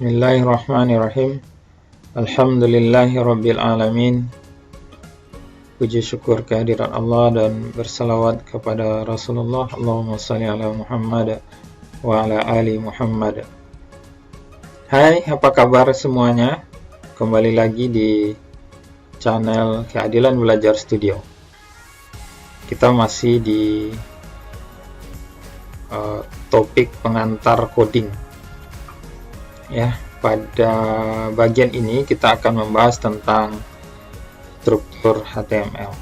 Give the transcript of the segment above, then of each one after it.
Bismillahirrahmanirrahim. Alhamdulillahirabbil alamin. Puji syukur kehadirat Allah dan bersalawat kepada Rasulullah. Allahumma shalli ala Muhammad wa ala ali Muhammad. Hai, apa kabar semuanya? Kembali lagi di channel Keadilan Belajar Studio. Kita masih di topik pengantar coding. Ya, pada bagian ini kita akan membahas tentang struktur HTML.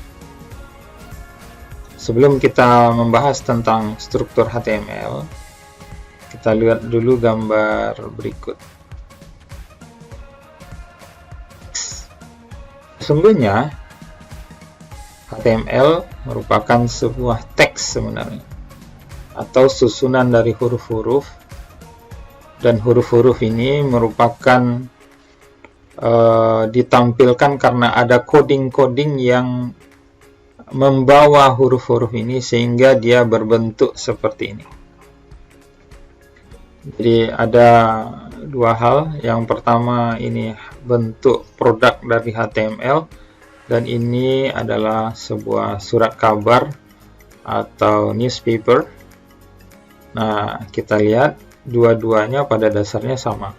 Sebelum kita membahas tentang struktur HTML, kita lihat dulu gambar berikut. Sesungguhnya HTML merupakan sebuah teks sebenarnya, atau susunan dari huruf-huruf, dan huruf-huruf ini merupakan ditampilkan karena ada coding-coding yang membawa huruf-huruf ini sehingga dia berbentuk seperti ini. Jadi ada dua hal. Yang pertama, ini bentuk produk dari HTML, dan ini adalah sebuah surat kabar atau newspaper. Nah, kita lihat dua-duanya pada dasarnya sama.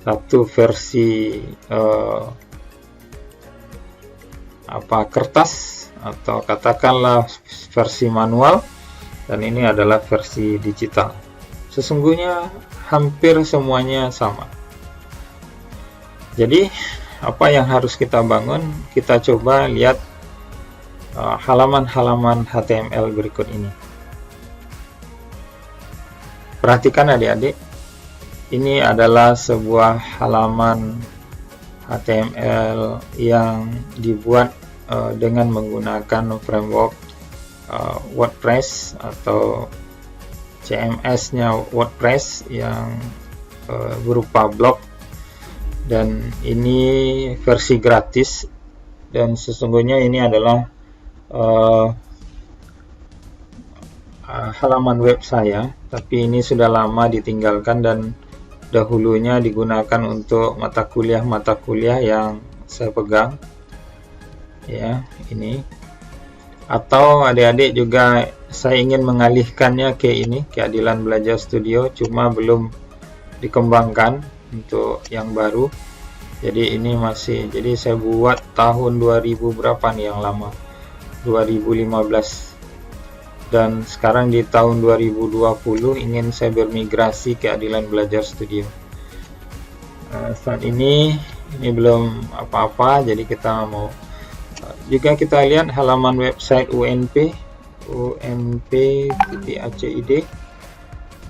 Satu versi kertas atau katakanlah versi manual, dan ini adalah versi digital. Sesungguhnya hampir semuanya sama. Jadi apa yang harus kita bangun? Kita coba lihat halaman-halaman HTML berikut ini. Perhatikan adik-adik, ini adalah sebuah halaman HTML yang dibuat dengan menggunakan framework WordPress atau CMS-nya WordPress yang berupa blog, dan ini versi gratis, dan sesungguhnya ini adalah halaman web saya, tapi ini sudah lama ditinggalkan dan dahulunya digunakan untuk mata kuliah yang saya pegang, ya, ini. Atau adik-adik juga saya ingin mengalihkannya ke ini, Keadilan Belajar Studio, cuma belum dikembangkan untuk yang baru. Jadi ini masih, jadi saya buat tahun 2000 berapa nih yang lama, 2015. Dan sekarang di tahun 2020 ingin saya bermigrasi ke Keadilan Belajar Studio. Saat ini belum apa-apa, jadi kita mau juga kita lihat halaman website unp.acid.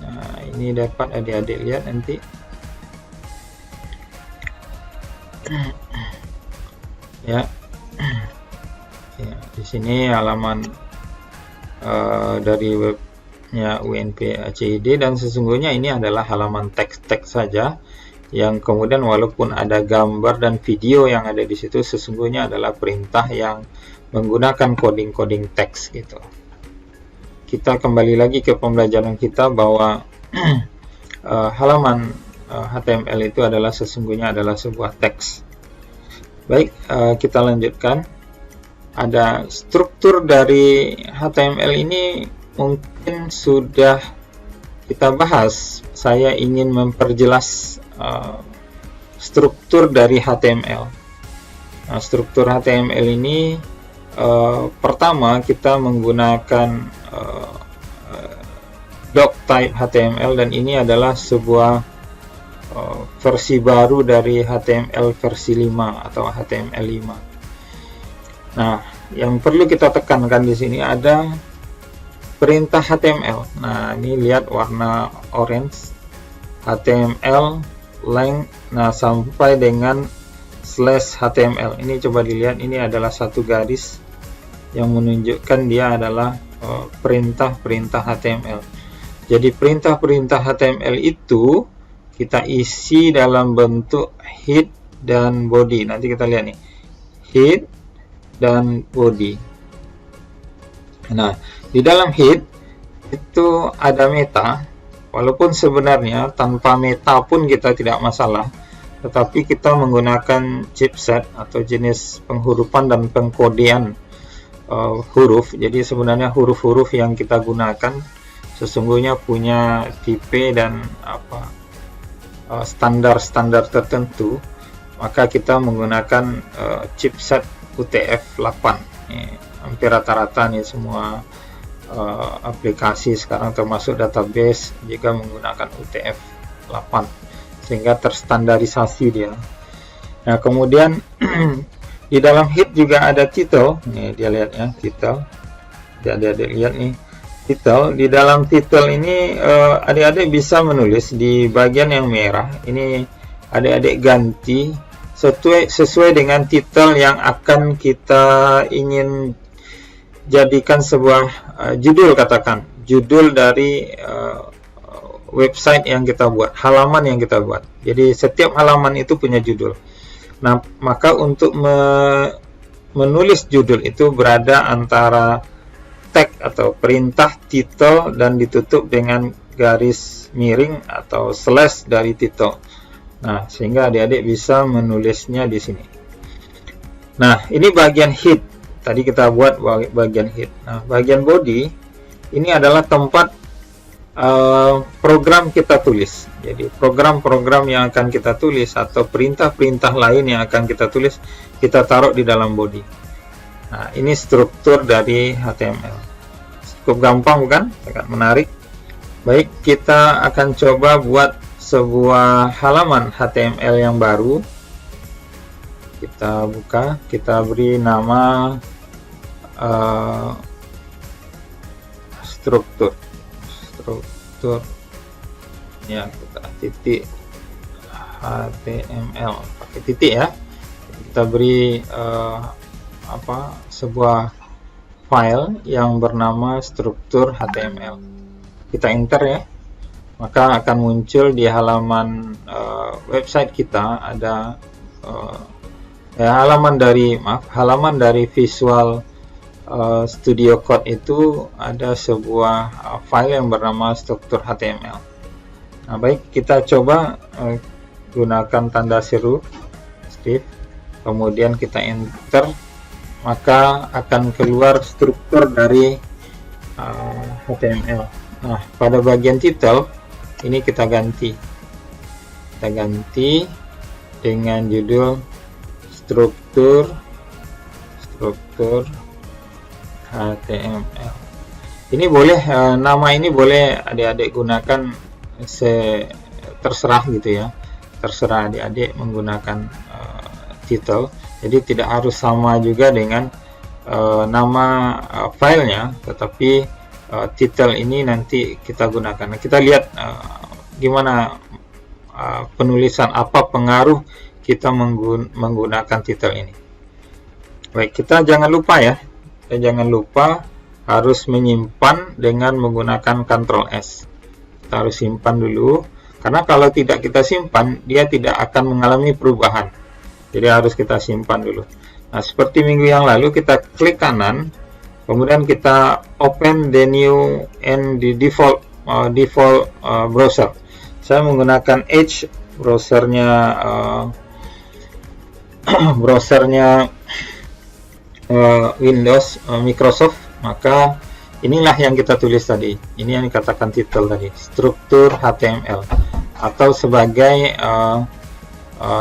Nah, ini dapat adik-adik lihat nanti. Ya, di sini halaman dari webnya UNP-ACID, dan sesungguhnya ini adalah halaman teks-teks saja, yang kemudian walaupun ada gambar dan video yang ada di situ, sesungguhnya adalah perintah yang menggunakan coding-coding teks gitu. Kita kembali lagi ke pembelajaran kita bahwa halaman HTML itu adalah sesungguhnya adalah sebuah teks. Baik, kita lanjutkan. Ada struktur dari HTML ini mungkin sudah kita bahas. Saya ingin memperjelas struktur dari HTML. Nah, struktur HTML ini pertama kita menggunakan doc type HTML, dan ini adalah sebuah versi baru dari HTML versi 5 atau HTML5. Nah, yang perlu kita tekankan di sini ada perintah HTML. Nah, ini lihat warna orange, HTML length, nah sampai dengan /HTML. Ini coba dilihat, ini adalah satu garis yang menunjukkan dia adalah perintah-perintah HTML. Jadi perintah-perintah HTML itu kita isi dalam bentuk head dan body. Nanti kita lihat nih, head dan body. Nah, di dalam head itu ada meta, walaupun sebenarnya tanpa meta pun kita tidak masalah, tetapi kita menggunakan chipset atau jenis penghurufan dan pengkodean huruf. Jadi sebenarnya huruf-huruf yang kita gunakan sesungguhnya punya tipe dan standar-standar tertentu, maka kita menggunakan chipset UTF-8. Hampir rata-rata nih semua aplikasi sekarang termasuk database juga menggunakan UTF-8 sehingga terstandarisasi dia. Nah, kemudian di dalam hit juga ada title. Nih dia lihat ya, title. Adik-adik lihat nih, title. Di dalam title ini adik-adik bisa menulis di bagian yang merah. Ini adik-adik ganti sesuai dengan title yang akan kita ingin jadikan sebuah judul, katakan judul dari website yang kita buat, halaman yang kita buat. Jadi setiap halaman itu punya judul. Nah, maka untuk menulis judul itu berada antara tag atau perintah title dan ditutup dengan garis miring atau slash dari title. Nah, sehingga adik-adik bisa menulisnya di sini. Nah, ini bagian head. Tadi kita buat bagian head. Nah, bagian body ini adalah tempat program kita tulis. Jadi, program-program yang akan kita tulis atau perintah-perintah lain yang akan kita tulis, kita taruh di dalam body. Nah, ini struktur dari HTML. Cukup gampang bukan? Sangat menarik. Baik, kita akan coba buat sebuah halaman HTML yang baru. Kita buka, kita beri nama struktur ya, kita titik HTML pakai titik ya. Kita beri sebuah file yang bernama struktur HTML. Kita enter ya, maka akan muncul di halaman website kita ada halaman dari Visual Studio Code itu ada sebuah file yang bernama struktur HTML. Nah, baik, kita coba gunakan tanda seru Steve, kemudian kita enter, maka akan keluar struktur dari HTML. Nah, pada bagian title ini kita ganti dengan judul struktur HTML. Ini boleh nama ini boleh adik-adik gunakan terserah gitu ya, terserah adik-adik menggunakan title. Jadi tidak harus sama juga dengan nama filenya, tetapi title ini nanti kita gunakan. Nah, kita lihat gimana penulisan, apa pengaruh kita menggunakan title ini. Baik, kita jangan lupa ya, harus menyimpan dengan menggunakan Ctrl S. Kita harus simpan dulu, karena kalau tidak kita simpan, dia tidak akan mengalami perubahan. Jadi harus kita simpan dulu. Nah, seperti minggu yang lalu, kita klik kanan, kemudian kita open the new and the default browser. Saya menggunakan Edge, browsernya Windows Microsoft. Maka inilah yang kita tulis tadi. Ini yang dikatakan title tadi, struktur HTML, atau sebagai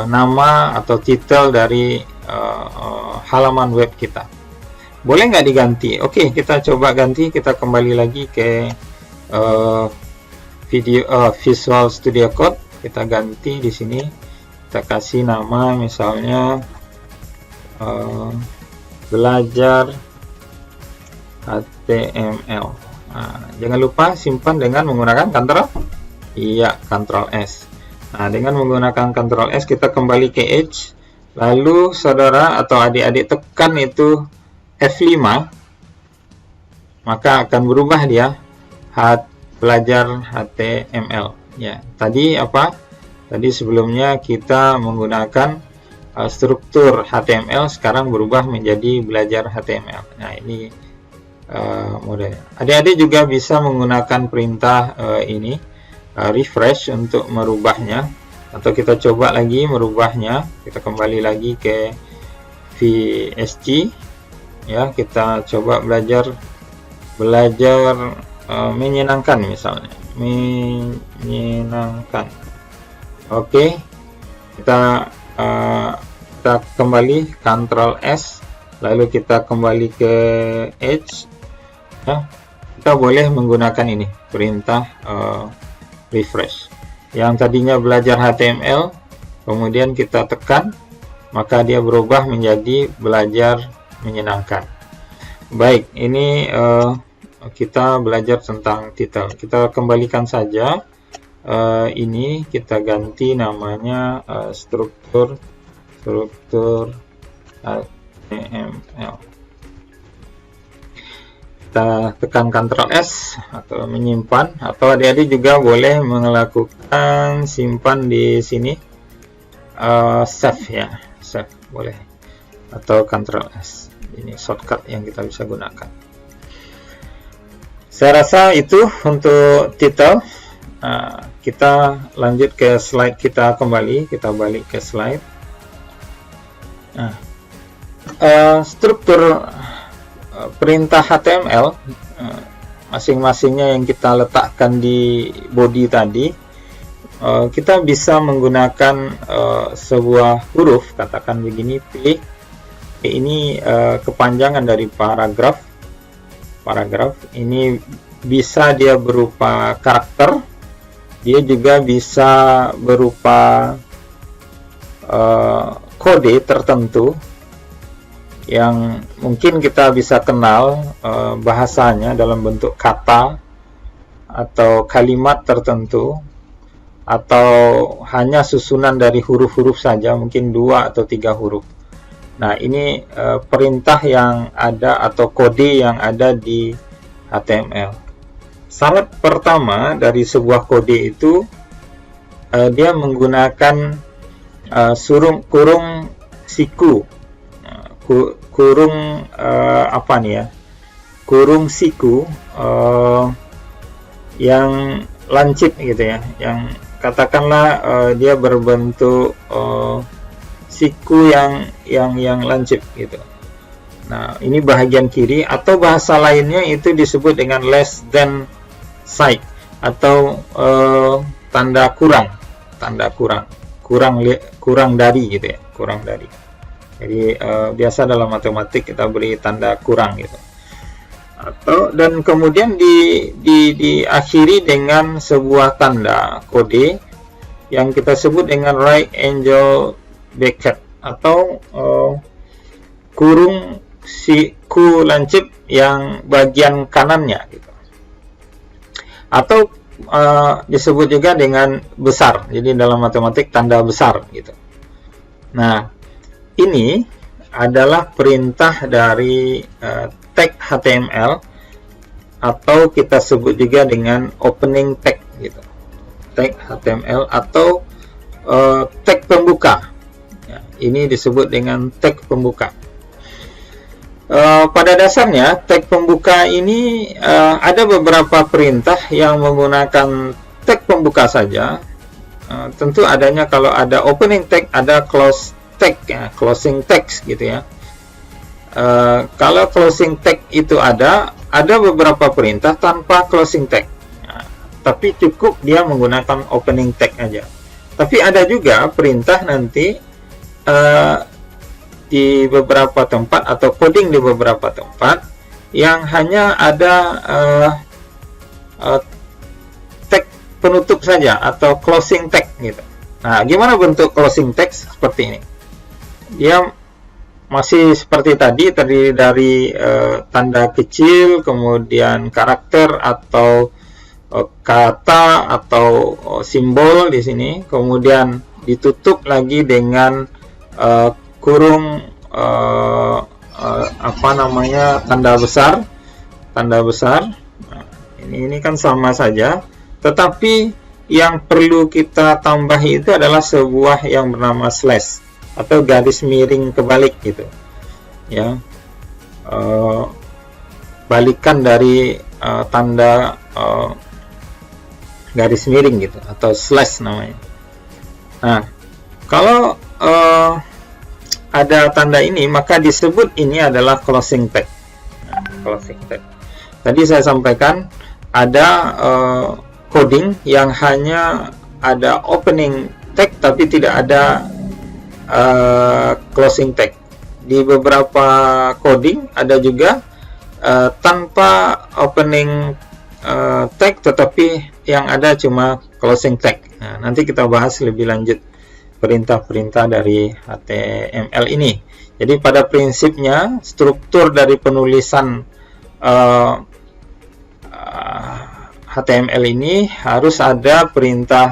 nama atau title dari halaman web kita. Boleh nggak diganti? Oke, kita coba ganti. Kita kembali lagi ke Visual Studio Code. Kita ganti di sini. Kita kasih nama misalnya belajar HTML. Nah, jangan lupa simpan dengan menggunakan Ctrl S. Nah, dengan menggunakan Ctrl S kita kembali ke Edge, lalu saudara atau adik-adik tekan itu F5, maka akan berubah dia belajar HTML. Ya, tadi apa? Tadi sebelumnya kita menggunakan struktur HTML, sekarang berubah menjadi belajar HTML. Nah, ini modelnya. Adik-adik juga bisa menggunakan perintah ini refresh untuk merubahnya, atau kita coba lagi merubahnya. Kita kembali lagi ke VSG ya, kita coba belajar menyenangkan, misalnya menyenangkan. Oke, kita kembali Ctrl S, lalu kita kembali ke Edge ya. Kita boleh menggunakan ini perintah refresh. Yang tadinya belajar HTML, kemudian kita tekan, maka dia berubah menjadi belajar menyenangkan. Baik, ini kita belajar tentang title. Kita kembalikan saja, ini kita ganti namanya struktur HTML. Kita tekan Ctrl S atau menyimpan, atau adik-adik juga boleh melakukan simpan di sini, save ya, save boleh, atau Ctrl S. Ini shortcut yang kita bisa gunakan. Saya rasa itu untuk title. Kita lanjut ke slide kita kembali, kita balik ke slide. Struktur perintah HTML masing-masingnya yang kita letakkan di body tadi, kita bisa menggunakan sebuah huruf, katakan begini, P. Ini kepanjangan dari paragraf. Ini bisa dia berupa karakter, dia juga bisa berupa kode tertentu yang mungkin kita bisa kenal bahasanya dalam bentuk kata atau kalimat tertentu, atau hanya susunan dari huruf-huruf saja, mungkin 2 atau 3 huruf. Nah, ini perintah yang ada atau kode yang ada di HTML. Syarat pertama dari sebuah kode itu, dia menggunakan kurung siku, kurung siku yang lancip gitu ya, yang katakanlah dia berbentuk siku yang lancip gitu. Nah, ini bahagian kiri, atau bahasa lainnya itu disebut dengan less than sign, atau tanda kurang dari gitu ya, kurang dari. Jadi biasa dalam matematik kita beri tanda kurang gitu. Dan kemudian diakhiri dengan sebuah tanda kode yang kita sebut dengan right angle bracket, atau kurung siku lancip yang bagian kanannya gitu. Atau disebut juga dengan besar. Jadi dalam matematik tanda besar gitu. Nah, ini adalah perintah dari tag HTML, atau kita sebut juga dengan opening tag gitu. Tag HTML atau tag pembuka. Ya, ini disebut dengan tag pembuka. Pada dasarnya tag pembuka ini ada beberapa perintah yang menggunakan tag pembuka saja. Tentu adanya kalau ada opening tag, ada close tag ya, closing text gitu ya. Kalau closing tag itu ada beberapa perintah tanpa closing tag. Nah, tapi cukup dia menggunakan opening tag aja. Tapi ada juga perintah nanti di beberapa tempat, atau coding di beberapa tempat yang hanya ada tag penutup saja, atau closing tag gitu. Nah, gimana bentuk closing text? Seperti ini. Dia masih seperti tadi, terdiri dari tanda kecil, kemudian karakter atau kata atau simbol di sini, kemudian ditutup lagi dengan kurung tanda besar. Nah, ini kan sama saja, tetapi yang perlu kita tambahi itu adalah sebuah yang bernama slash, atau garis miring kebalik gitu ya, balikan dari tanda garis miring gitu, atau slash namanya. Nah, kalau ada tanda ini, maka disebut ini adalah closing tag. Nah, closing tag. Tadi saya sampaikan ada coding yang hanya ada opening tag tapi tidak ada closing tag. Di beberapa coding ada juga tanpa opening tag tetapi yang ada cuma closing tag. Nah, nanti kita bahas lebih lanjut perintah-perintah dari HTML ini. Jadi pada prinsipnya struktur dari penulisan HTML ini harus ada perintah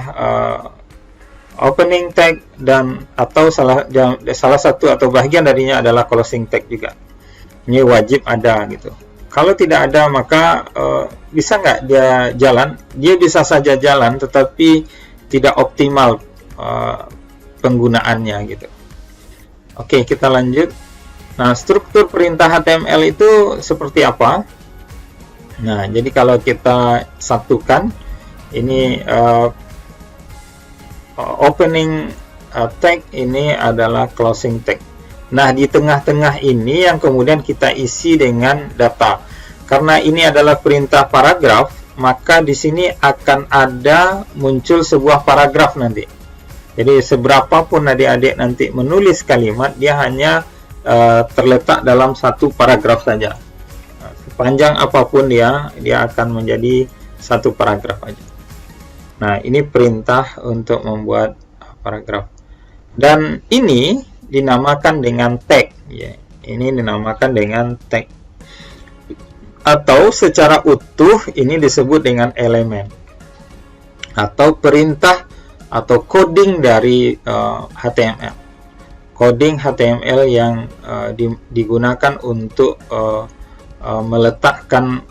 opening tag dan atau salah satu atau bagian darinya adalah closing tag juga. Ini wajib ada gitu. Kalau tidak ada maka bisa nggak dia jalan? Dia bisa saja jalan tetapi tidak optimal penggunaannya gitu. Oke, kita lanjut. Nah, struktur perintah HTML itu seperti apa? Nah, jadi kalau kita satukan ini opening tag ini adalah closing tag. Nah, di tengah-tengah ini yang kemudian kita isi dengan data. Karena ini adalah perintah paragraf, maka di sini akan ada muncul sebuah paragraf nanti. Jadi seberapapun adik-adik nanti menulis kalimat, dia hanya terletak dalam satu paragraf saja. Nah, sepanjang apapun dia akan menjadi satu paragraf aja. Nah, ini perintah untuk membuat paragraf. Dan ini dinamakan dengan tag. Ya, ini dinamakan dengan tag. Atau secara utuh ini disebut dengan elemen. Atau perintah atau coding dari HTML. Coding HTML yang digunakan untuk meletakkan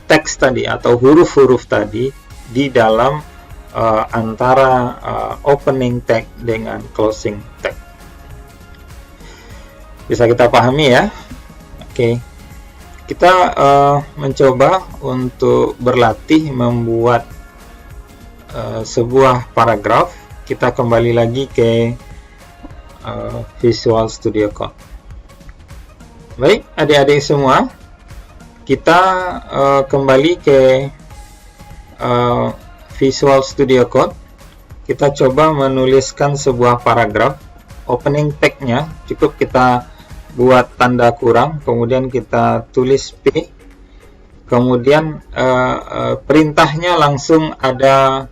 teks tadi atau huruf-huruf tadi di dalam antara opening tag dengan closing tag. Bisa kita pahami ya? Oke. Kita mencoba untuk berlatih membuat sebuah paragraf. Kita kembali lagi ke Visual Studio Code. Baik, adik-adik semua, kita kembali ke Visual Studio Code. Kita coba menuliskan sebuah paragraf. Opening tag-nya cukup kita buat tanda kurang, kemudian kita tulis P, kemudian perintahnya langsung ada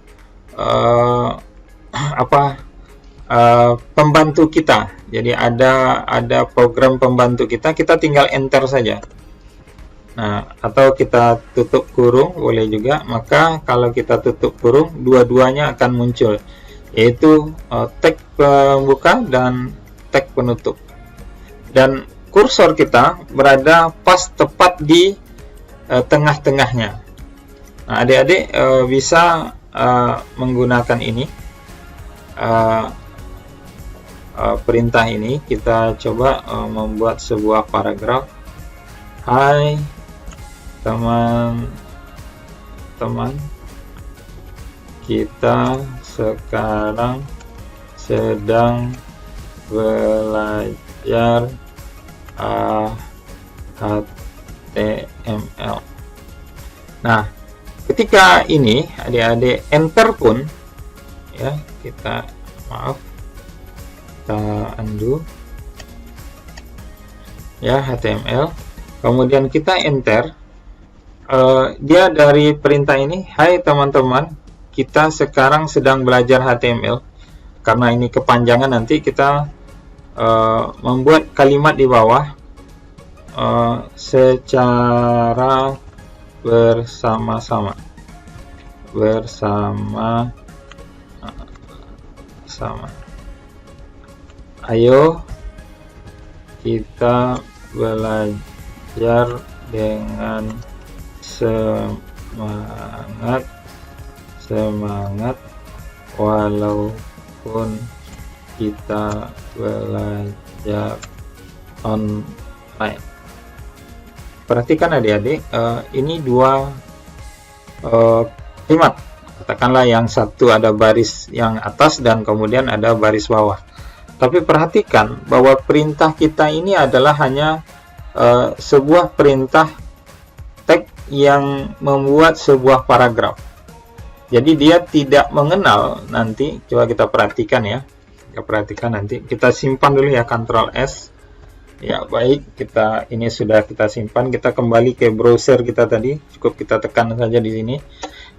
pembantu kita. Jadi ada program pembantu kita tinggal enter saja. Nah, atau kita tutup kurung boleh juga. Maka kalau kita tutup kurung, dua-duanya akan muncul, yaitu tag pembuka dan tag penutup. Dan kursor kita berada pas tepat di tengah-tengahnya. Nah, adik-adik bisa menggunakan ini perintah ini. Kita coba membuat sebuah paragraf. Hai teman-teman, kita sekarang sedang belajar HTML. Nah, ketika ini adik-adik enter pun ya, kita undo ya HTML, kemudian kita enter, dia dari perintah ini, hai teman-teman, kita sekarang sedang belajar HTML. Karena ini kepanjangan, nanti kita membuat kalimat di bawah secara bersama-sama. Ayo kita belajar dengan semangat walaupun kita belajar online. Perhatikan adik-adik, ini dua kalimat Katakanlah yang satu ada baris yang atas dan kemudian ada baris bawah. Tapi perhatikan bahwa perintah kita ini adalah hanya sebuah perintah tag yang membuat sebuah paragraf. Jadi dia tidak mengenal nanti. Coba kita perhatikan ya. Kita perhatikan nanti. Kita simpan dulu ya, Ctrl S. Ya, baik, ini sudah kita simpan. Kita kembali ke browser kita tadi, cukup kita tekan saja di sini.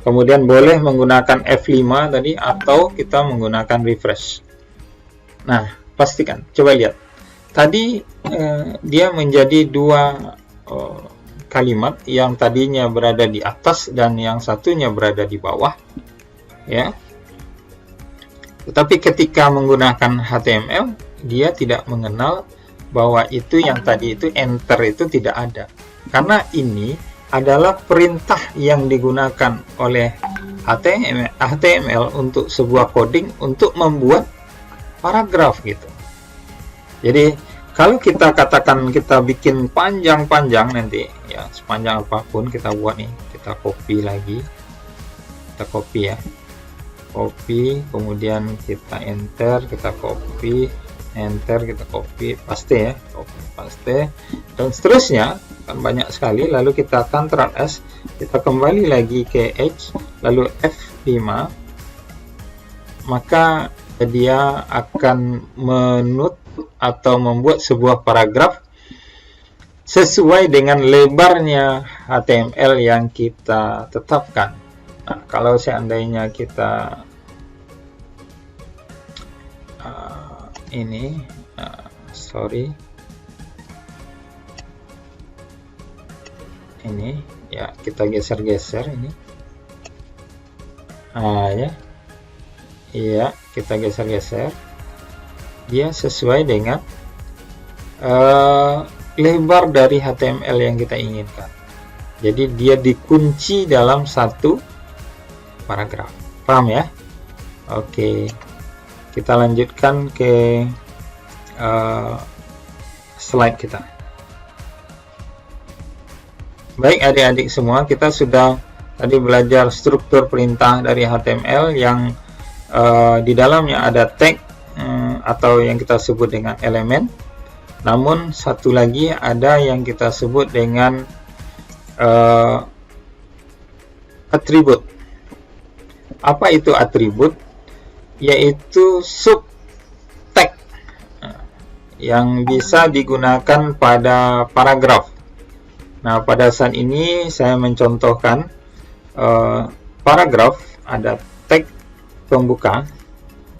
Kemudian boleh menggunakan F5 tadi atau kita menggunakan refresh. Nah, pastikan, coba lihat. Tadi dia menjadi dua kalimat, yang tadinya berada di atas dan yang satunya berada di bawah. Ya. Tetapi ketika menggunakan HTML, dia tidak mengenal bahwa itu yang tadi itu enter itu tidak ada, karena ini adalah perintah yang digunakan oleh HTML untuk sebuah coding untuk membuat paragraf gitu. Jadi kalau kita katakan kita bikin panjang-panjang nanti ya, sepanjang apapun kita buat nih, kita copy lagi, kita copy ya, copy, kemudian kita enter, kita copy, enter, kita copy, paste ya, copy, paste, dan seterusnya, kan banyak sekali. Lalu kita Ctrl S, kita kembali lagi ke H, lalu F5, maka dia akan menutup atau membuat sebuah paragraf sesuai dengan lebarnya HTML yang kita tetapkan. Nah, kalau seandainya kita ini ini ya, kita geser-geser ini, ya, iya, kita geser-geser, dia sesuai dengan lebar dari HTML yang kita inginkan. Jadi dia dikunci dalam satu paragraf. Paham ya? Oke. Kita lanjutkan ke slide kita. Baik adik-adik semua, kita sudah tadi belajar struktur perintah dari HTML yang di dalamnya ada tag atau yang kita sebut dengan elemen. Namun satu lagi ada yang kita sebut dengan atribut. Apa itu atribut? Yaitu sub tag yang bisa digunakan pada paragraf. Nah, pada saat ini saya mencontohkan paragraf, ada tag pembuka,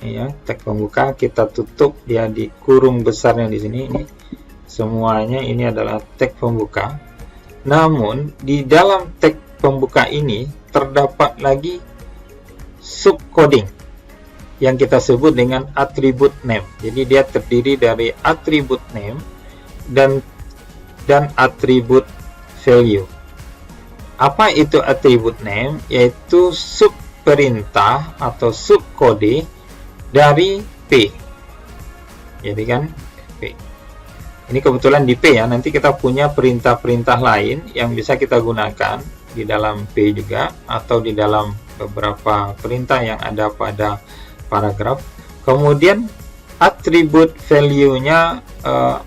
ya, tag pembuka, kita tutup dia di kurung besarnya di sini. Ini semuanya ini adalah tag pembuka. Namun di dalam tag pembuka ini terdapat lagi subcoding yang kita sebut dengan atribut name. Jadi dia terdiri dari atribut name dan atribut value. Apa itu atribut name? Yaitu sub perintah atau subkode dari P. Jadi kan P. Ini kebetulan di P ya. Nanti kita punya perintah-perintah lain yang bisa kita gunakan di dalam P juga, atau di dalam beberapa perintah yang ada pada paragraf. Kemudian atribut value-nya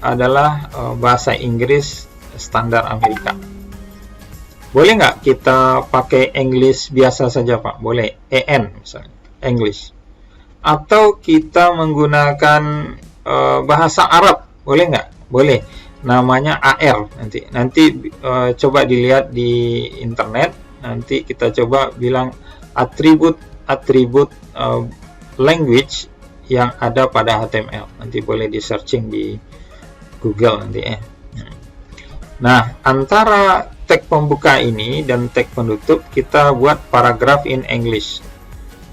adalah bahasa Inggris standar Amerika. Boleh nggak kita pakai English biasa saja, Pak? Boleh, EN misalnya, English. Atau kita menggunakan bahasa Arab, boleh nggak? Boleh. Namanya AR nanti coba dilihat di internet. Nanti kita coba bilang atribut language yang ada pada HTML. Nanti boleh di searching di Google nanti ya. Nah, antara tag pembuka ini dan tag penutup kita buat paragraph in English.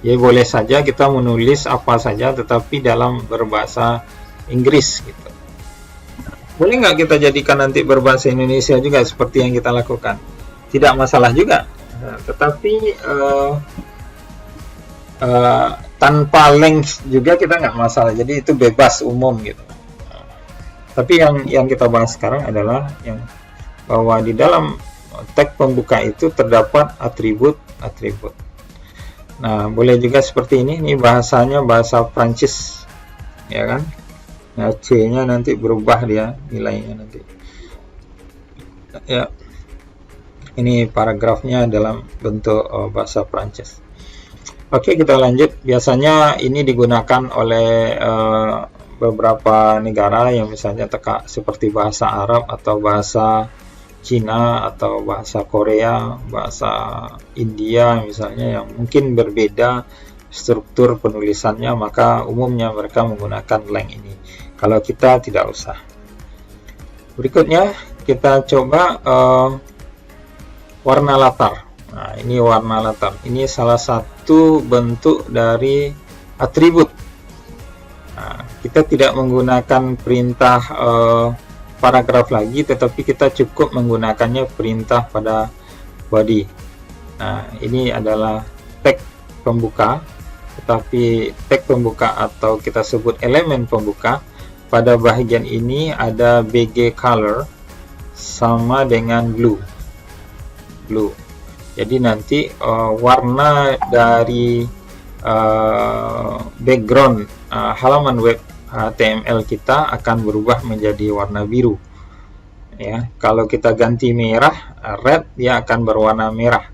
Jadi boleh saja kita menulis apa saja tetapi dalam berbahasa Inggris gitu. Boleh nggak kita jadikan nanti berbahasa Indonesia juga seperti yang kita lakukan? Tidak masalah juga. Nah, tetapi tanpa length juga kita nggak masalah, jadi itu bebas umum gitu. Tapi yang kita bahas sekarang adalah yang bahwa di dalam tag pembuka itu terdapat atribut. Nah, boleh juga seperti ini bahasanya bahasa Prancis, ya kan? Nah, C-nya nanti berubah dia nilainya nanti. Ya, ini paragrafnya dalam bentuk bahasa Prancis. Oke, kita lanjut. Biasanya ini digunakan oleh beberapa negara yang misalnya seperti bahasa Arab atau bahasa Cina atau bahasa Korea, bahasa India misalnya yang mungkin berbeda struktur penulisannya, maka umumnya mereka menggunakan leng ini. Kalau kita tidak usah. Berikutnya kita coba warna latar. Nah, ini warna latar. Ini salah satu bentuk dari atribut. Nah, kita tidak menggunakan perintah paragraf lagi, tetapi kita cukup menggunakannya perintah pada body. Nah, ini adalah tag pembuka, tetapi tag pembuka atau kita sebut elemen pembuka. Pada bagian ini ada BG color sama dengan blue. Jadi nanti warna dari background halaman web HTML kita akan berubah menjadi warna biru. Ya, kalau kita ganti merah, red, dia akan berwarna merah.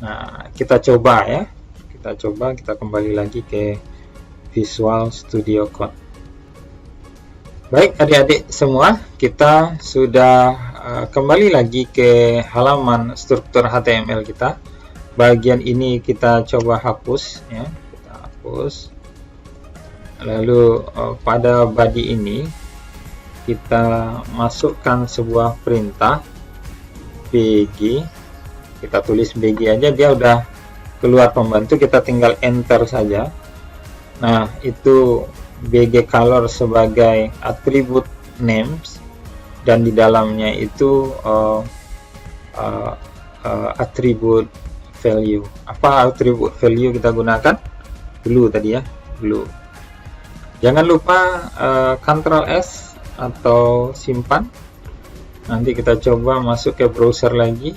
Nah, kita coba ya. Kita kembali lagi ke Visual Studio Code. Baik, adik-adik semua, kita sudah kembali lagi ke halaman struktur HTML kita. Bagian ini kita coba hapus ya. Kita hapus. Lalu pada body ini kita masukkan sebuah perintah BG. Kita tulis BG aja, dia udah keluar pembantu, kita tinggal enter saja. Nah, itu BG color sebagai atribut names, dan di dalamnya itu atribut value. Apa atribut value kita gunakan? Blue tadi ya, blue. Jangan lupa Ctrl S atau simpan. Nanti kita coba masuk ke browser lagi.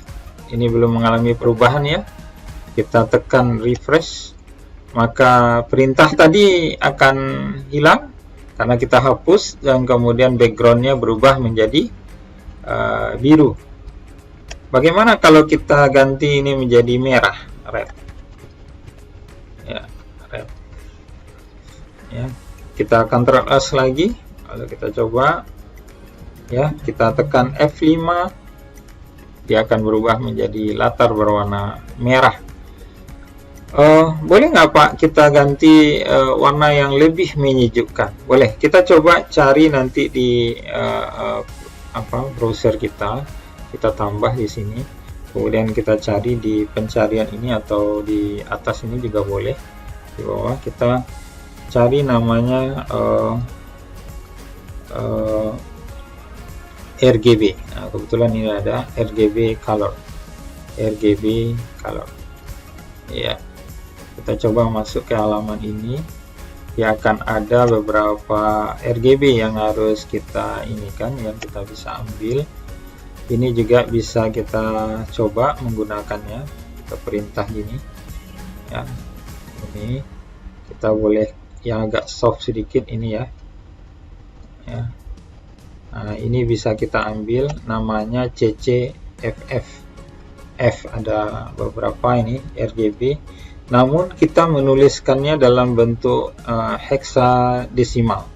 Ini belum mengalami perubahan ya. Kita tekan refresh, maka perintah tadi akan hilang karena kita hapus, dan kemudian backgroundnya berubah menjadi biru. Bagaimana kalau kita ganti ini menjadi merah, red? Ya, red. Ya. Kita Ctrl S lagi, lalu kita coba ya, kita tekan F5, dia akan berubah menjadi latar berwarna merah. Boleh nggak Pak kita ganti warna yang lebih menyejukkan? Boleh, kita coba cari nanti di browser kita tambah di sini, kemudian kita cari di pencarian ini atau di atas ini juga boleh, di bawah kita cari namanya RGB. Nah, kebetulan ini ada RGB color. Ya, kita coba masuk ke halaman ini. Ya, akan ada beberapa RGB yang harus kita inikan, yang kita bisa ambil. Ini juga bisa kita coba menggunakannya ke perintah ini. Ya, ini kita boleh yang agak soft sedikit ini ya. Nah, ini bisa kita ambil namanya CCFF. F ada beberapa ini RGB, namun kita menuliskannya dalam bentuk hexadesimal.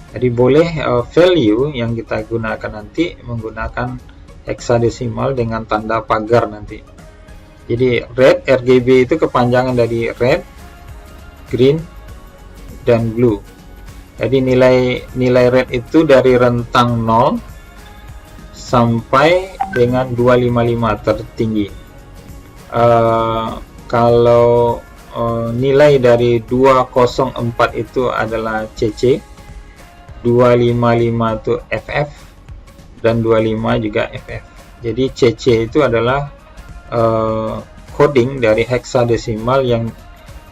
Jadi boleh value yang kita gunakan nanti menggunakan hexadesimal dengan tanda pagar nanti. Jadi red RGB itu kepanjangan dari red, green, dan blue. Jadi nilai red itu dari rentang 0 sampai dengan 255 tertinggi. Kalau nilai dari 204 itu adalah CC, 255 itu FF, dan 25 juga FF. Jadi CC itu adalah coding dari hexadesimal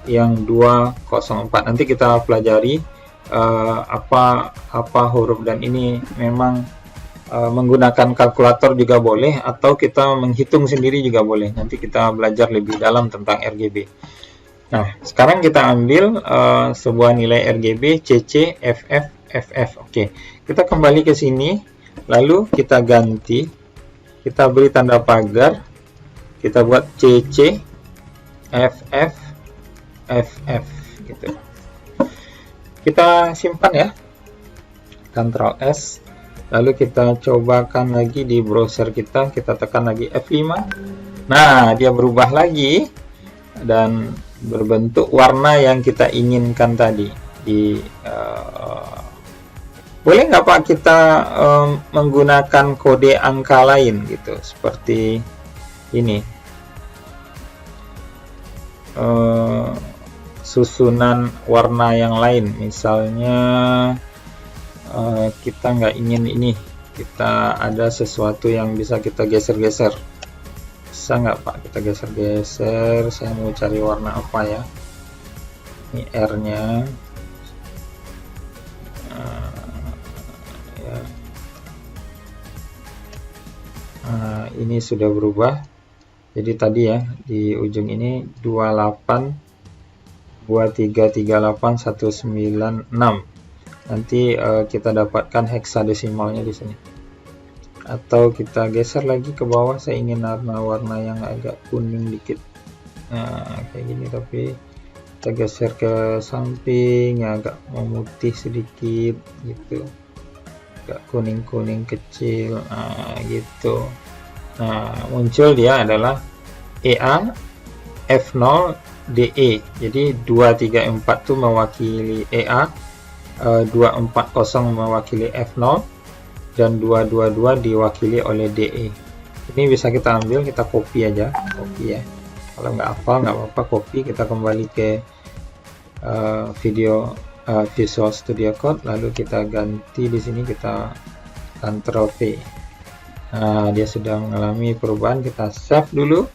yang 204. Nanti kita pelajari apa huruf, dan ini memang menggunakan kalkulator juga boleh, atau kita menghitung sendiri juga boleh. Nanti kita belajar lebih dalam tentang RGB. Nah, sekarang kita ambil sebuah nilai RGB CC FF FF. Oke, kita kembali ke sini, lalu kita ganti, kita beri tanda pagar, kita buat CC FF FF gitu. Kita simpan ya, Ctrl S, lalu kita cobakan lagi di browser kita tekan lagi F5. Nah, dia berubah lagi dan berbentuk warna yang kita inginkan tadi. Boleh nggak Pak kita menggunakan kode angka lain gitu, seperti ini, susunan warna yang lain, misalnya kita nggak ingin ini, kita ada sesuatu yang bisa kita geser-geser. Bisa nggak Pak kita geser-geser? Saya mau cari warna apa ya, ini R nya ya. Ini sudah berubah, jadi tadi ya di ujung ini 28 2338 196, nanti kita dapatkan heksadesimalnya di sini. Atau kita geser lagi ke bawah, saya ingin warna yang agak kuning dikit, nah kayak gini, tapi kita geser ke samping ya, agak memutih sedikit gitu, agak kuning-kuning kecil, nah gitu. Nah, muncul dia adalah EA F0 DE, jadi 234 itu mewakili EA, 240 mewakili F0, dan 222 diwakili oleh DE. Ini bisa kita ambil, kita copy aja, copy ya. Kalau nggak hafal nggak apa-apa, copy. Kita kembali ke Visual Studio Code, lalu kita ganti di sini, kita Ctrl V. Nah, dia sudah mengalami perubahan. Kita save dulu,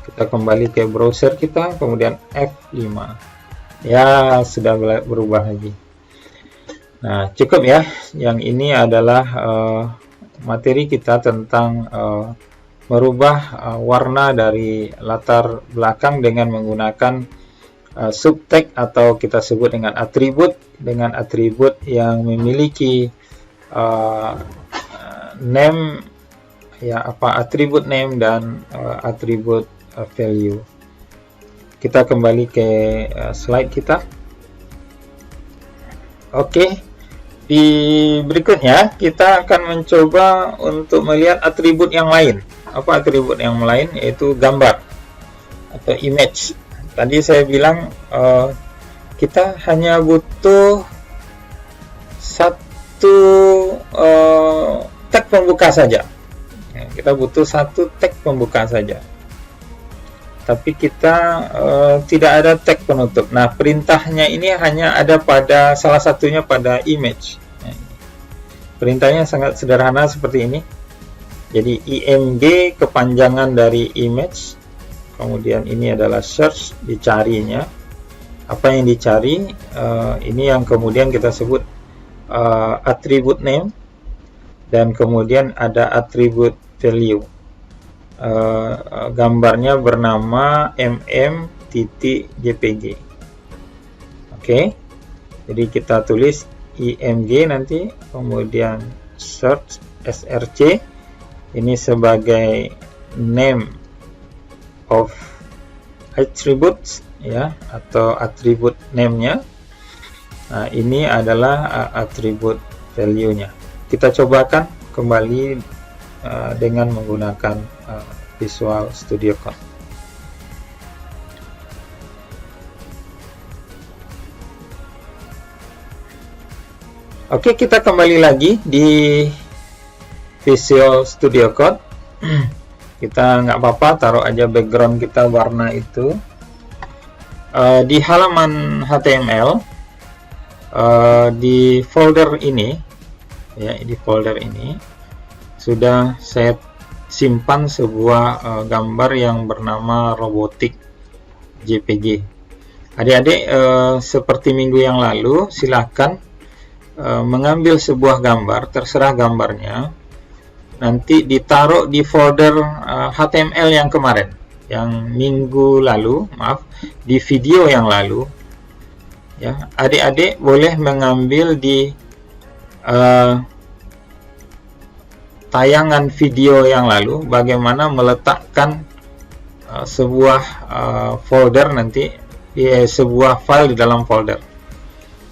kita kembali ke browser kita, kemudian F5. Ya, sudah berubah lagi. Nah, cukup ya. Yang ini adalah materi kita tentang merubah warna dari latar belakang dengan menggunakan subtext, atau kita sebut dengan atribut yang memiliki name ya, atribut name dan atribut value. Kita kembali ke slide kita. Oke. Di berikutnya kita akan mencoba untuk melihat atribut yang lain. Apa atribut yang lain? Yaitu gambar atau image. Tadi saya bilang kita hanya butuh satu tag pembuka saja. Kita butuh satu tag pembuka saja. Tapi kita tidak ada tag penutup. Nah, perintahnya ini hanya ada pada salah satunya pada image. Perintahnya sangat sederhana seperti ini. Jadi img kepanjangan dari image, kemudian ini adalah search, dicarinya. Apa yang dicari? Ini yang kemudian kita sebut atribut name, dan kemudian ada atribut value. Gambarnya bernama mm.jpg. Oke, jadi kita tulis img nanti, kemudian search src, ini sebagai name of attributes ya, atau atribut name-nya. Nah, ini adalah atribut value-nya. Kita cobakan kembali dengan menggunakan Visual Studio Code. Oke, kita kembali lagi di Visual Studio Code. Kita nggak apa-apa, taruh aja background kita warna itu. Di halaman HTML, di folder ini ya, di folder ini sudah saya simpan sebuah gambar yang bernama robotik JPG. Adik-adik, seperti minggu yang lalu, silahkan mengambil sebuah gambar, terserah gambarnya, nanti ditaruh di folder HTML yang kemarin. yang minggu lalu, maaf, di video yang lalu, ya, adik-adik boleh mengambil di tayangan video yang lalu bagaimana meletakkan sebuah folder nanti, sebuah file di dalam folder.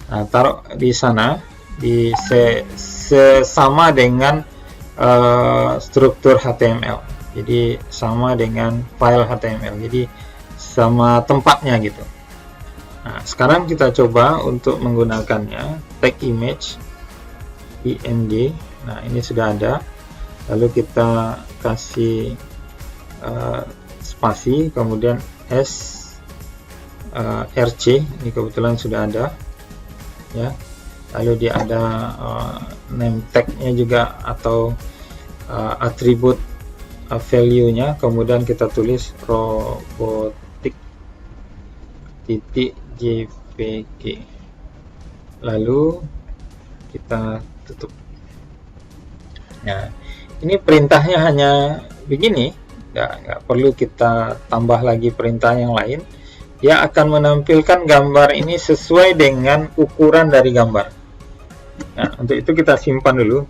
Nah, taruh di sana, sama dengan struktur HTML. Jadi sama dengan file HTML. Jadi sama tempatnya gitu. Nah, sekarang kita coba untuk menggunakannya. Tag image img. Nah, ini sudah ada. Lalu kita kasih spasi, kemudian rc. Ini kebetulan sudah ada, ya. Lalu dia ada name tag-nya juga, atau atribut value-nya. Kemudian kita tulis robotik.jpg, lalu kita tutup. Nah, ini perintahnya hanya begini, nggak perlu kita tambah lagi perintah yang lain. Dia akan menampilkan gambar ini sesuai dengan ukuran dari gambar. Nah, untuk itu kita simpan dulu,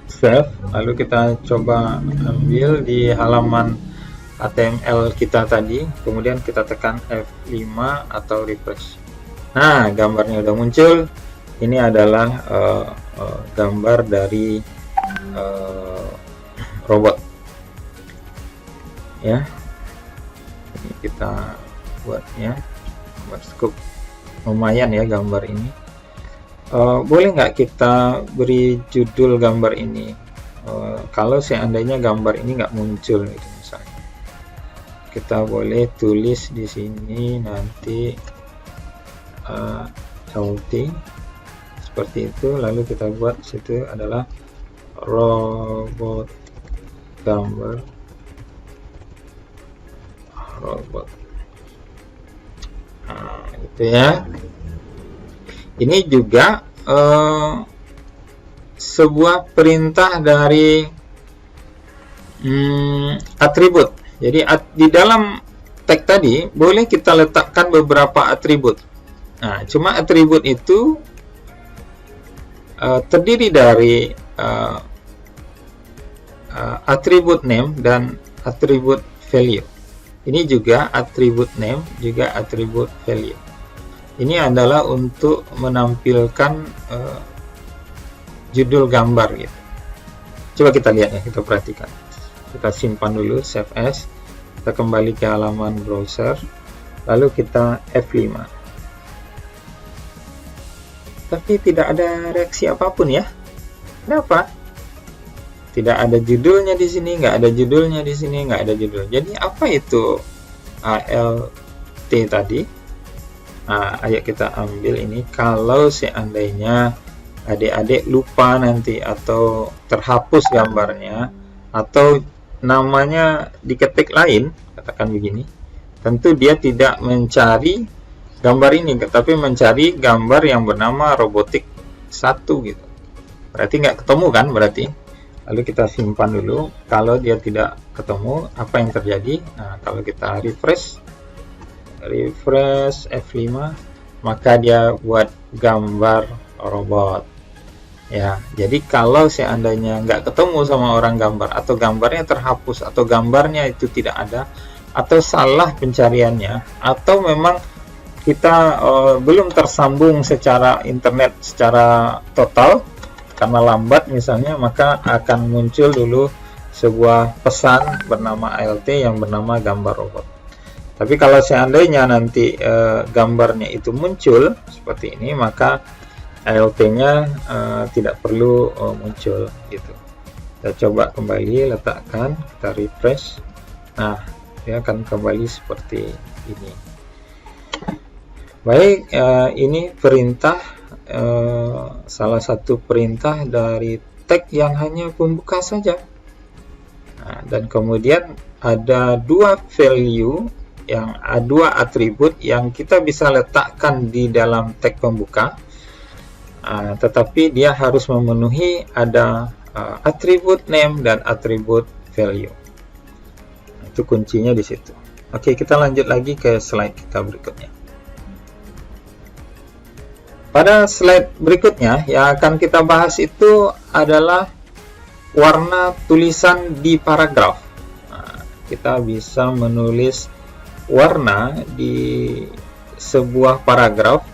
save, lalu kita coba ambil di halaman HTML kita tadi, kemudian kita tekan F5 atau refresh. Nah, gambarnya udah muncul. Ini adalah gambar dari robot, ya. Ini kita buatnya, gambar scoop, lumayan ya gambar ini. Boleh nggak kita beri judul gambar ini kalau seandainya gambar ini nggak muncul gitu, misalnya kita boleh tulis di sini nanti LT seperti itu, lalu kita buat situ adalah robot gambar robot. Nah, gitu ya. Ini juga sebuah perintah dari atribut. Jadi di dalam tag tadi boleh kita letakkan beberapa atribut. Nah, cuma atribut itu terdiri dari atribut name dan atribut value. Ini juga atribut name, juga atribut value. Ini adalah untuk menampilkan judul gambar gitu. Coba kita lihat ya, kita perhatikan. Kita simpan dulu, save as. Kita kembali ke halaman browser, lalu kita F5. Tapi tidak ada reaksi apapun ya. Kenapa? Tidak ada judulnya di sini, nggak ada judulnya di sini, nggak ada judul. Jadi apa itu ALT tadi? Nah, ayo kita ambil ini. Kalau seandainya adik-adik lupa nanti atau terhapus gambarnya atau namanya diketik lain, katakan begini, tentu dia tidak mencari gambar ini, tapi mencari gambar yang bernama robotik 1 gitu. Berarti nggak ketemu kan berarti. Lalu kita simpan dulu. Kalau dia tidak ketemu, apa yang terjadi? Nah, kalau kita refresh F5, maka dia buat gambar robot ya. Jadi kalau seandainya nggak ketemu sama orang gambar, atau gambarnya terhapus, atau gambarnya itu tidak ada, atau salah pencariannya, atau memang kita belum tersambung secara internet secara total karena lambat misalnya, maka akan muncul dulu sebuah pesan bernama ALT yang bernama gambar robot. Tapi kalau seandainya nanti gambarnya itu muncul seperti ini, maka ALT-nya tidak perlu muncul gitu. Kita coba kembali, letakkan, kita refresh. Nah, dia akan kembali seperti ini. Baik, ini perintah, salah satu perintah dari tag yang hanya pembuka saja. Nah, dan kemudian ada dua value, yang dua atribut yang kita bisa letakkan di dalam tag pembuka, tetapi dia harus memenuhi ada atribut name dan atribut value. Itu kuncinya di situ. Oke, kita lanjut lagi ke slide kita berikutnya. Pada slide berikutnya yang akan kita bahas itu adalah warna tulisan di paragraf. Nah, kita bisa menulis warna di sebuah paragraf,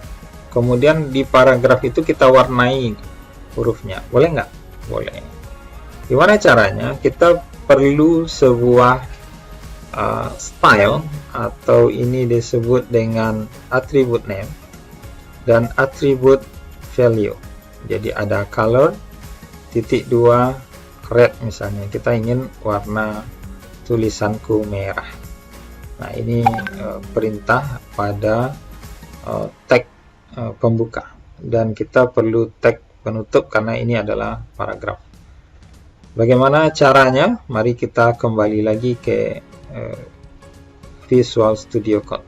kemudian di paragraf itu kita warnai hurufnya. Boleh nggak? Boleh. Gimana caranya? Kita perlu sebuah style, atau ini disebut dengan attribute name dan attribute value. Jadi ada color, (2) red misalnya. Kita ingin warna tulisanku merah. Nah, ini perintah pada tag pembuka, dan kita perlu tag penutup karena ini adalah paragraf. Bagaimana caranya? Mari kita kembali lagi ke Visual Studio Code.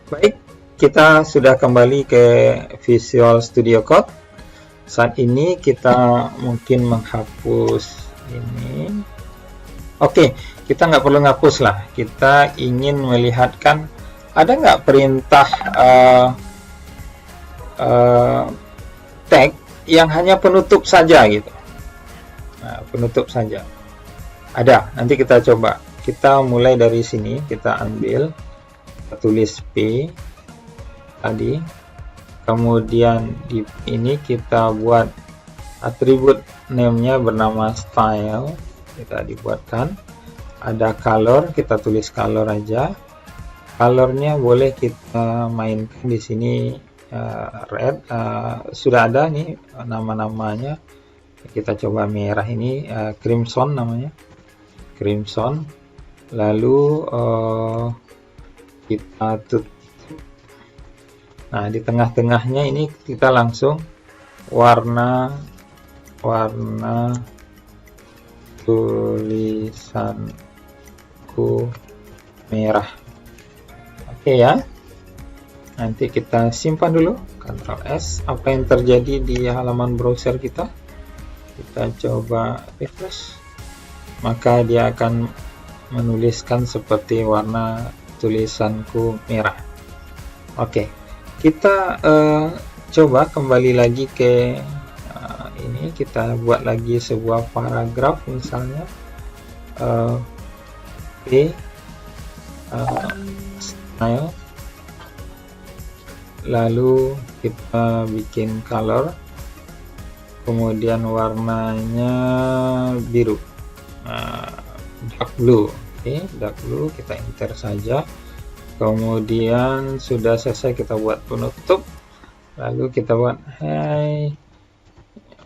Baik, kita sudah kembali ke Visual Studio Code. Saat ini kita mungkin menghapus ini. Oke, kita nggak perlu ngapus lah. Kita ingin melihatkan ada nggak perintah tag yang hanya penutup saja gitu. Nah, penutup saja. Ada. Nanti kita coba. Kita mulai dari sini. Kita ambil, kita tulis P tadi. Kemudian di ini kita buat atribut name-nya bernama style. Kita dibuatkan. Ada color. Kita tulis color aja. Colornya boleh kita mainkan di sini. Red, sudah ada nih nama-namanya. Kita coba merah ini, crimson namanya, crimson. Lalu kita tutup. Nah, di tengah-tengahnya ini kita langsung warna tulisanku merah. Oke ya. Nanti kita simpan dulu, Ctrl S. Apa yang terjadi di halaman browser kita? Kita coba refresh. Maka dia akan menuliskan seperti warna tulisanku merah. Oke, kita coba kembali lagi ke ini. Kita buat lagi sebuah paragraf misalnya. Style. Lalu kita bikin color, kemudian warnanya biru, dark blue. Oke, dark blue, kita enter saja. Kemudian sudah selesai, kita buat penutup. Lalu kita buat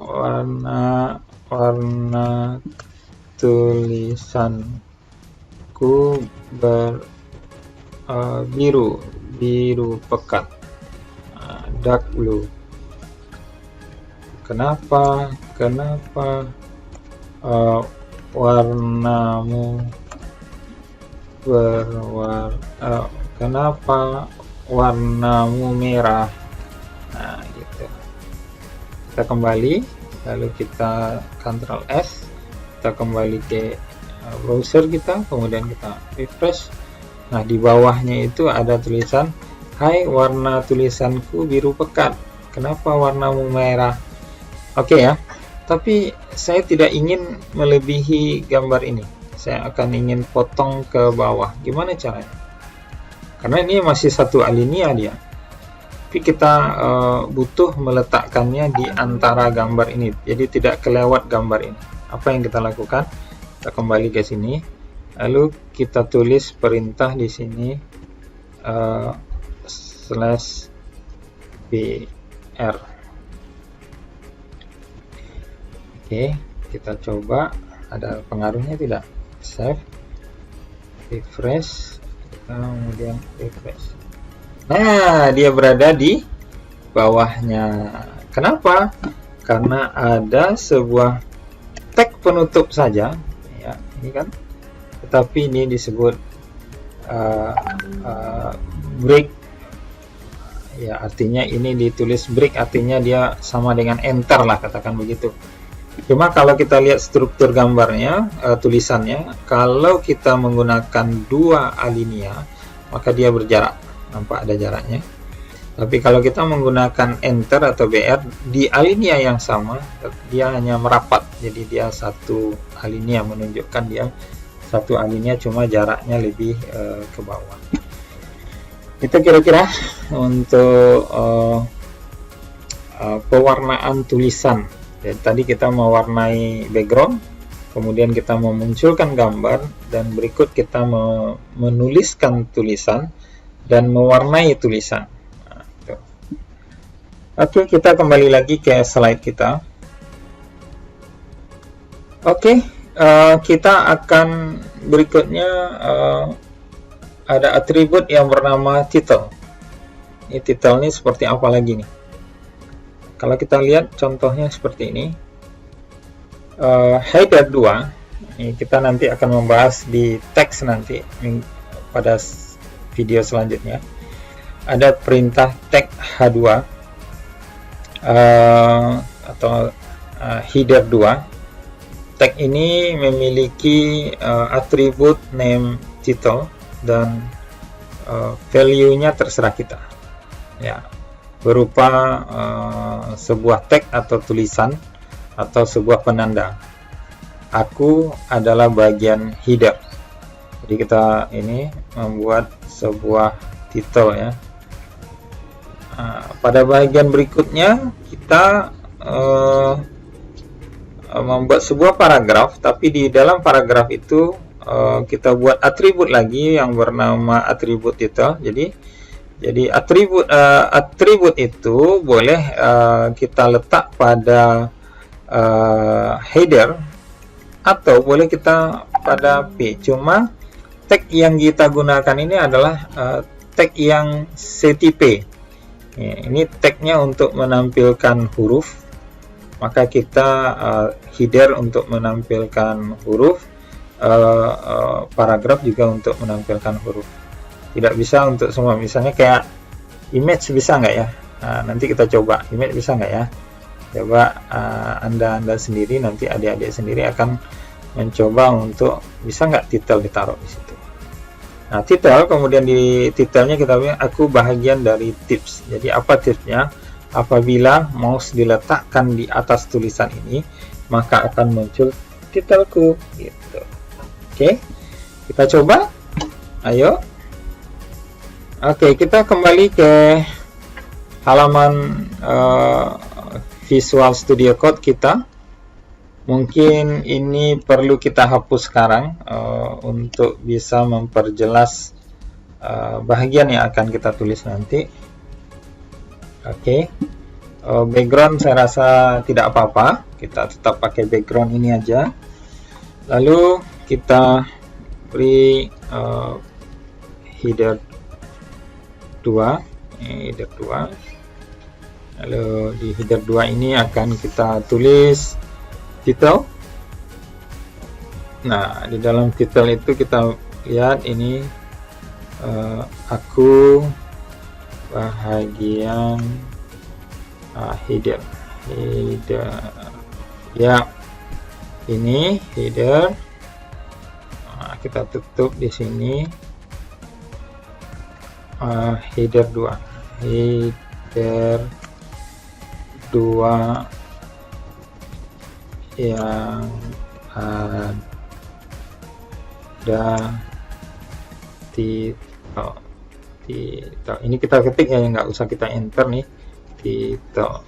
warna tulisanku biru pekat, dark blue. Kenapa warnamu kenapa warnamu merah? Nah, gitu. Kita kembali, lalu kita Ctrl S, kita kembali ke browser kita, kemudian kita refresh. Nah, di bawahnya itu ada tulisan, "Hai, warna tulisanku biru pekat. Kenapa warnamu merah?" Oke ya. Tapi saya tidak ingin melebihi gambar ini. Saya akan ingin potong ke bawah. Gimana caranya? Karena ini masih satu alinea dia. Tapi kita butuh meletakkannya di antara gambar ini. Jadi tidak kelewat gambar ini. Apa yang kita lakukan? Kita kembali ke sini. Lalu kita tulis perintah di sini /br. Oke, kita coba ada pengaruhnya tidak? Save, refresh, kemudian refresh. Nah, dia berada di bawahnya. Kenapa? Karena ada sebuah tag penutup saja, ya, ini kan. Tetapi ini disebut break, Ya, artinya ini ditulis break, artinya dia sama dengan enter lah, katakan begitu. Cuma kalau kita lihat struktur gambarnya, tulisannya, kalau kita menggunakan dua alinea, maka dia berjarak, nampak ada jaraknya. Tapi kalau kita menggunakan enter atau BR di alinea yang sama, dia hanya merapat, jadi dia satu alinea, menunjukkan dia satu alinea, cuma jaraknya lebih ke bawah. Itu kira-kira untuk pewarnaan tulisan. Jadi tadi kita mewarnai background, kemudian kita memunculkan gambar, dan berikut kita menuliskan tulisan dan mewarnai tulisan. Oke, kita kembali lagi ke slide kita. Oke, kita akan berikutnya ada atribut yang bernama title. Ini title ini seperti apa lagi nih? Kalau kita lihat contohnya seperti ini. Header 2, ini kita nanti akan membahas di teks nanti pada video selanjutnya. Ada perintah tag H2 atau header 2. Tag ini memiliki atribut name title dan value-nya terserah kita, ya, berupa sebuah tag atau tulisan atau sebuah penanda. Aku adalah bagian header, jadi kita ini membuat sebuah title, ya. Pada bagian berikutnya kita membuat sebuah paragraf, tapi di dalam paragraf itu kita buat atribut lagi yang bernama atribut title. Jadi atribut itu boleh kita letak pada header atau boleh kita pada P. Cuma tag yang kita gunakan ini adalah tag yang CTP. Ini tagnya untuk menampilkan huruf, maka kita header untuk menampilkan huruf, paragraf juga untuk menampilkan huruf. Tidak bisa untuk semua. Misalnya kayak image bisa nggak ya? Nanti kita coba image bisa nggak ya? Coba anda sendiri, nanti adik-adik sendiri akan mencoba untuk bisa nggak title ditaruh di situ. Nah, title, kemudian di titelnya kita bilang aku bahagian dari tips. Jadi apa tipsnya? Apabila mouse diletakkan di atas tulisan ini, maka akan muncul titelku, gitu. Oke, kita coba. Ayo. Oke, kita kembali ke halaman Visual Studio Code kita. Mungkin ini perlu kita hapus sekarang untuk bisa memperjelas bahagian yang akan kita tulis nanti. Oke. Background saya rasa tidak apa-apa, kita tetap pakai background ini aja. Lalu kita beri header 2, header 2. Lalu di header 2 ini akan kita tulis title. Nah, di dalam title itu kita lihat ini aku bahagian header, ya, ini header. Kita tutup di sini header 2, header 2 yang ada titel. Ini kita ketik ya, nggak usah kita enter nih, titel.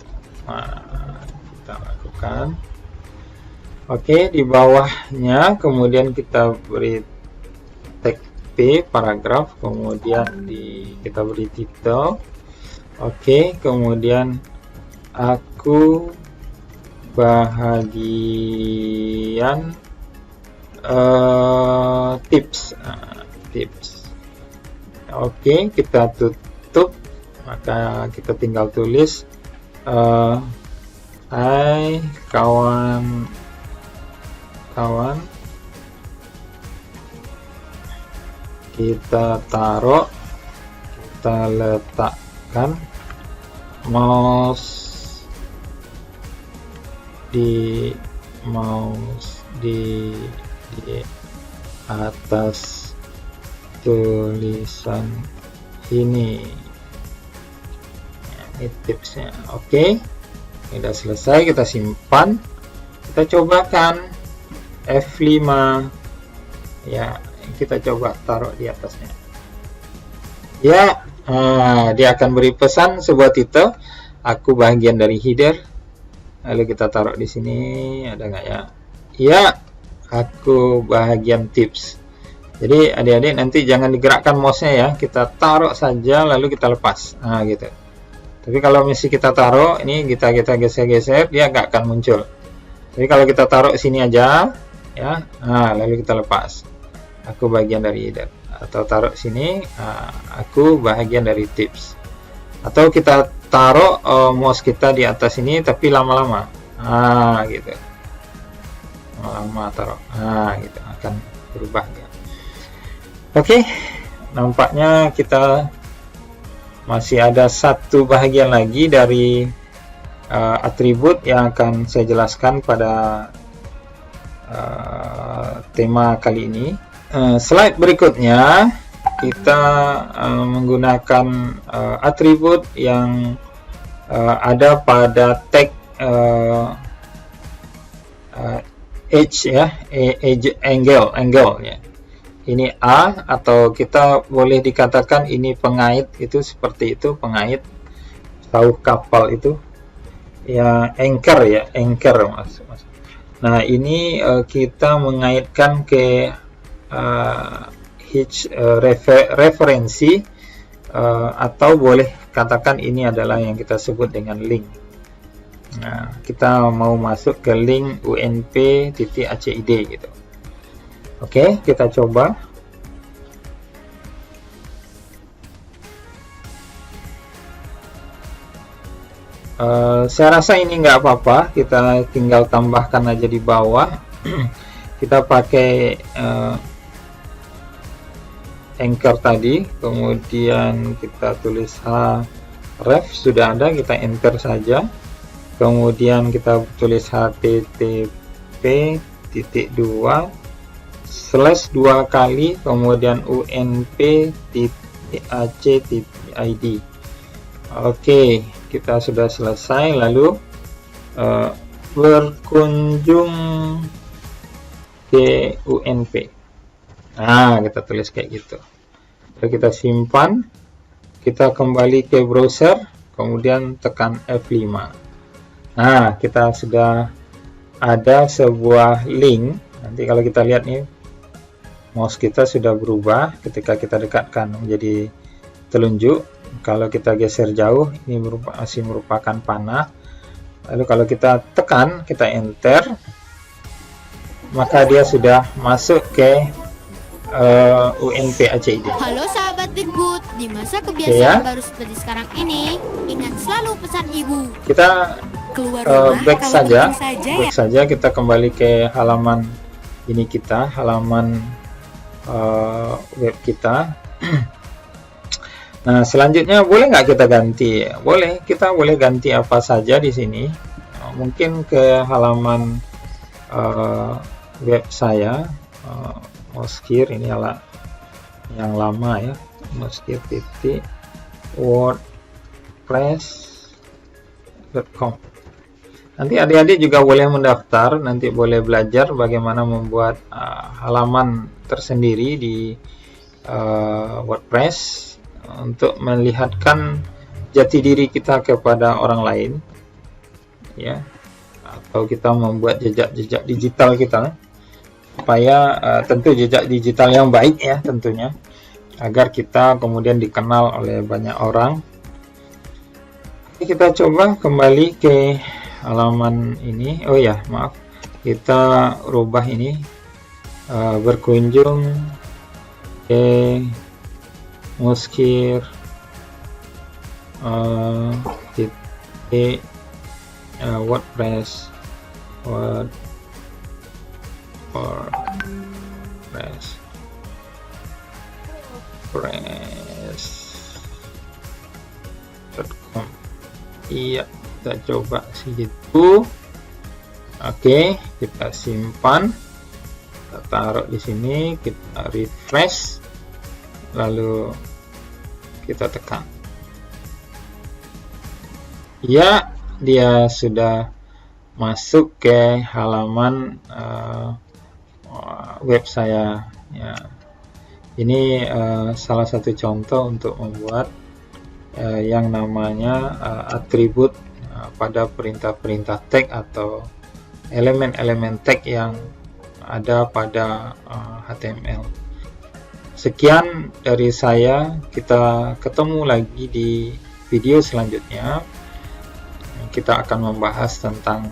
Nah, kita lakukan. Oke, di bawahnya kemudian kita beri tag P, paragraf, kemudian kita beri titel. Oke, kemudian aku bahagian tips. Tips. Oke, kita tutup, maka kita tinggal tulis hai kawan kita taruh, kita letakkan mouse di atas tulisan ini. Ini tipsnya. Oke, sudah selesai, kita simpan, kita cobakan F5 ya, kita coba taruh di atasnya ya. Dia akan beri pesan sebuah titel, aku bagian dari header. Lalu kita taruh di sini, ada nggak ya? Ya, aku bagian tips. Jadi adik-adik nanti jangan digerakkan mouse-nya ya, kita taruh saja lalu kita lepas, gitu. Tapi kalau mesti kita taruh ini, kita geser-geser, dia nggak akan muncul. Tapi kalau kita taruh sini aja ya, lalu kita lepas, aku bagian dari header. Atau taruh sini, aku bagian dari tips. Atau kita taruh mouse kita di atas ini tapi lama-lama, gitu, lama taruh, gitu, akan berubah ya. Oke, nampaknya kita masih ada satu bahagian lagi dari atribut yang akan saya jelaskan pada tema kali ini. Slide berikutnya kita menggunakan atribut yang ada pada tag edge ya, edge angle ya. Ini A, atau kita boleh dikatakan ini pengait, itu seperti itu, pengait sauh kapal itu ya, anchor ya, anchor mas. Nah ini kita mengaitkan ke hitch referensi, atau boleh katakan ini adalah yang kita sebut dengan link. Nah, kita mau masuk ke link unp.acid gitu. Oke, kita coba. Saya rasa ini nggak apa-apa, kita tinggal tambahkan aja di bawah. Kita pakai anchor tadi, kemudian kita tulis href, sudah ada, kita enter saja. Kemudian kita tulis http://2 kali, kemudian unp.ac.id. Oke, kita sudah selesai. Lalu berkunjung ke UNP. Kita tulis kayak gitu. Lalu kita simpan, kita kembali ke browser, kemudian tekan F5. Kita sudah ada sebuah link. Nanti kalau kita lihat nih, mouse kita sudah berubah ketika kita dekatkan menjadi telunjuk. Kalau kita geser jauh, ini masih merupakan panah. Lalu kalau kita tekan, kita enter, maka dia sudah masuk ke UNP.acid. Halo sahabat Dirgut, di masa kebiasaan baru seperti sekarang ini, ingat selalu pesan ibu. Kita keluar rumah back saja, ya. Kita kembali ke halaman ini kita, halaman web kita. Nah, selanjutnya boleh nggak kita ganti? Boleh, kita boleh ganti apa saja di sini. Mungkin ke halaman web saya, Moskir, ini yang lama ya, moskir.wordpress.com. Nanti adik-adik juga boleh mendaftar, nanti boleh belajar bagaimana membuat halaman tersendiri di WordPress untuk melihatkan jati diri kita kepada orang lain, ya, atau kita membuat jejak-jejak digital kita, supaya tentu jejak digital yang baik ya tentunya, agar kita kemudian dikenal oleh banyak orang. Kita coba kembali ke halaman ini. Oh ya, maaf, kita rubah ini, berkunjung ke Moskir WordPress WordPress.com. Iya, kita coba segitu. Oke, kita simpan, kita taruh di sini, kita refresh, lalu kita tekan. Ya, dia sudah masuk ke halaman web saya. Ya, ini salah satu contoh untuk membuat yang namanya atribut pada perintah-perintah tag atau elemen-elemen tag yang ada pada HTML. Sekian dari saya, kita ketemu lagi di video selanjutnya. Kita akan membahas tentang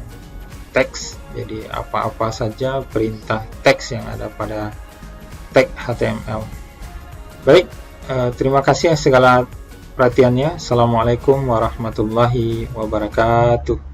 teks, jadi apa-apa saja perintah teks yang ada pada tag HTML. Baik, terima kasih segala perhatiannya. Assalamualaikum warahmatullahi wabarakatuh.